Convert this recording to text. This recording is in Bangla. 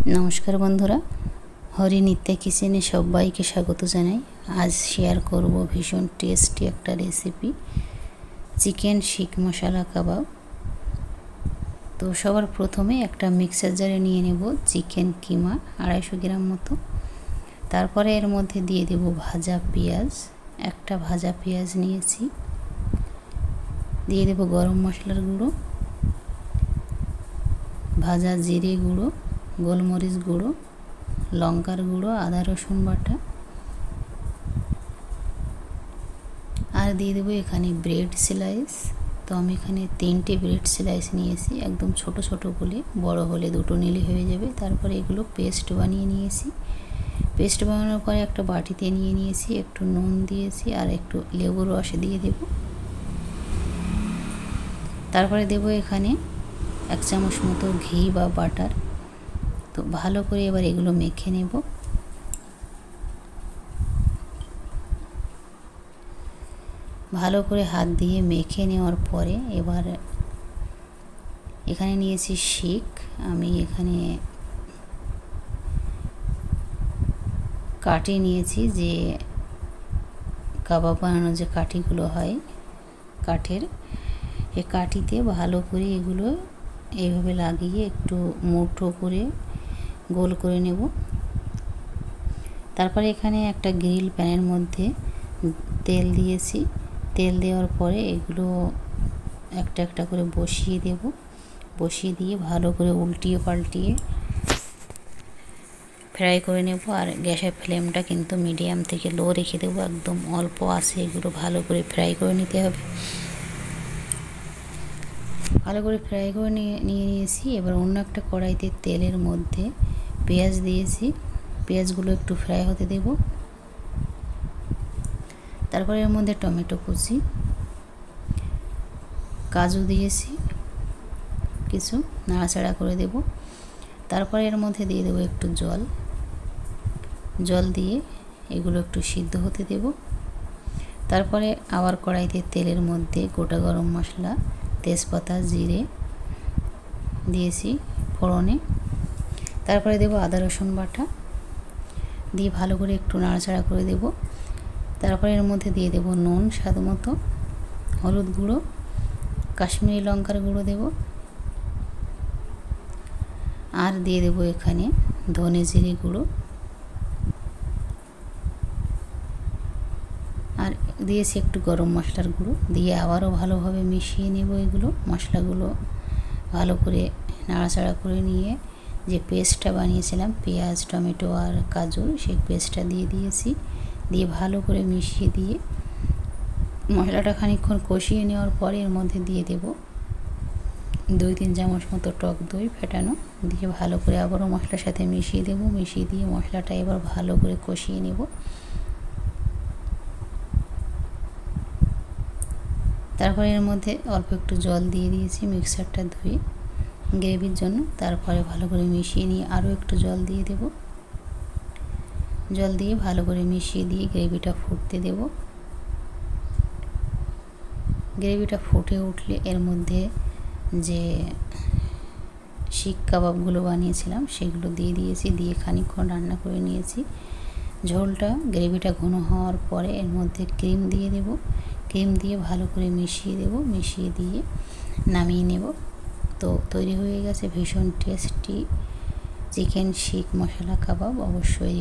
নমস্কার বন্ধুরা, হরিনিত্যা কিচেনে সবাইকে স্বাগত জানাই। আজ শেয়ার করব ভীষণ টেস্টি একটা রেসিপি, চিকেন শিক মশলা কাবাব। তো সবার প্রথমে একটা মিক্সার জারে নিয়ে নেব চিকেন কিমা 250 গ্রাম মতো। তারপরে এর মধ্যে দিয়ে দেব ভাজা পেঁয়াজ, একটা ভাজা পেঁয়াজ নিয়েছি। দিয়ে দেব গরম মশলার গুঁড়ো, ভাজা জিরে গুঁড়ো, গোলমরিচ গুঁড়ো, লঙ্কার গুঁড়ো, আদা রসুন বাটা, আর দিয়ে দেবো এখানে ব্রেড স্লাইস। তো আমি এখানে 3টে ব্রেড স্লাইস নিয়েছি, একদম ছোট ছোট বলে, বড় হলে 2টো নিলে হয়ে যাবে। তারপরে এগুলো পেস্ট বানিয়ে নিয়েছি। পেস্ট বানানোর পরে একটা বাটিতে নিয়ে নিয়েছি, একটু নুন দিয়েছি আর একটু লেবুর রস দিয়ে দেব। তারপরে দেব এখানে 1 চামচ মতো ঘি বা বাটার। তো ভালো করে এবার এগুলো মেখে নেব। ভালো করে হাত দিয়ে মেখে নেওয়ার পরে এবার এখানে নিয়েছি শিক। আমি এখানে কাটি নিয়েছি, যে কাবাব বানানোর যে কাঠিগুলো হয় কাঠের, এই কাঠিতে ভালো করে এগুলো এইভাবে লাগিয়ে একটু মুঠো করে গোল করে নেব। তারপরে এখানে একটা গ্রিল প্যানের মধ্যে তেল দিয়েছি। তেল দেওয়ার পরে এগুলো একটা একটা করে বসিয়ে দেব। বসিয়ে দিয়ে ভালো করে উল্টিয়ে পাল্টিয়ে ফ্রাই করে নেব। আর গ্যাসের ফ্লেমটা কিন্তু মিডিয়াম থেকে লো রেখে দেবো, একদম অল্প আঁচে এগুলো ভালো করে ফ্রাই করে নিতে হবে। ভালো করে ফ্রাই করে নিয়েছি। এবার অন্য একটা কড়াইতে তেলের মধ্যে পেঁয়াজ দিয়েছি। পেঁয়াজগুলো একটু ফ্রাই হতে দেব। তারপরে এর মধ্যে টমেটো কুচি, কাজু দিয়েছি, কিছু নাড়াচাড়া করে দেব। তারপরে এর মধ্যে দিয়ে দেবো একটু জল দিয়ে এগুলো একটু সিদ্ধ হতে দেব। তারপরে আবার কড়াইতে তেলের মধ্যে গোটা গরম মশলা, তেজপাতা, জিরে দিয়েছি ফোড়নে। তারপরে দেব আদা রসুন বাটা, দিয়ে ভালো করে একটু নাড়াচাড়া করে দেব। তারপরে এর মধ্যে দিয়ে দেব নুন স্বাদ মতো, হলুদ গুঁড়ো, কাশ্মীরি লঙ্কার গুঁড়ো দেব, আর দিয়ে দেব এখানে ধনে জিরে গুঁড়ো, আর দিয়েছি একটু গরম মশলার গুঁড়ো। দিয়ে আবারও ভালোভাবে মিশিয়ে নেব। এগুলো মশলাগুলো ভালো করে নাড়াচাড়া করে নিয়ে যে পেস্টটা বানিয়েছিলাম পেঁয়াজ, টমেটো আর কাজুর, সেই পেস্টটা দিয়ে দিয়েছি। দিয়ে ভালো করে মিশিয়ে দিয়ে মশলাটা খানিকক্ষণ কষিয়ে নেওয়ার পরে এর মধ্যে দিয়ে দেব 2-3 চামচ মতো টক দই ফেটানো। দিয়ে ভালো করে আবারও মশলার সাথে মিশিয়ে দেব। মিশিয়ে দিয়ে মশলাটা এবার ভালো করে কষিয়ে নেব। তারপরে এর মধ্যে অল্প একটু জল দিয়ে দিয়েছি মিক্সারটা ধুয়ে গ্রেভির জন্য। তারপরে ভালো করে মিশিয়ে নিয়ে আরও একটু জল দিয়ে দেব। জল দিয়ে ভালো করে মিশিয়ে দিয়ে গ্রেভিটা ফুটতে দেব। গ্রেভিটা ফুটে উঠলে এর মধ্যে যে শিক কাবাবগুলো বানিয়েছিলাম সেগুলো দিয়ে দিয়েছি। দিয়ে খানিকক্ষণ রান্না করে নিয়েছি। ঝোলটা গ্রেভিটা ঘন হওয়ার পরে এর মধ্যে ক্রিম দিয়ে দেব। ক্রিম দিয়ে ভালো করে মিশিয়ে দেব। মিশিয়ে দিয়ে নামিয়ে নেব। তো তৈরি হয়ে গেছে ভীষণ টেস্টি চিকেন শিক মশলা কাবাব। অবশ্যই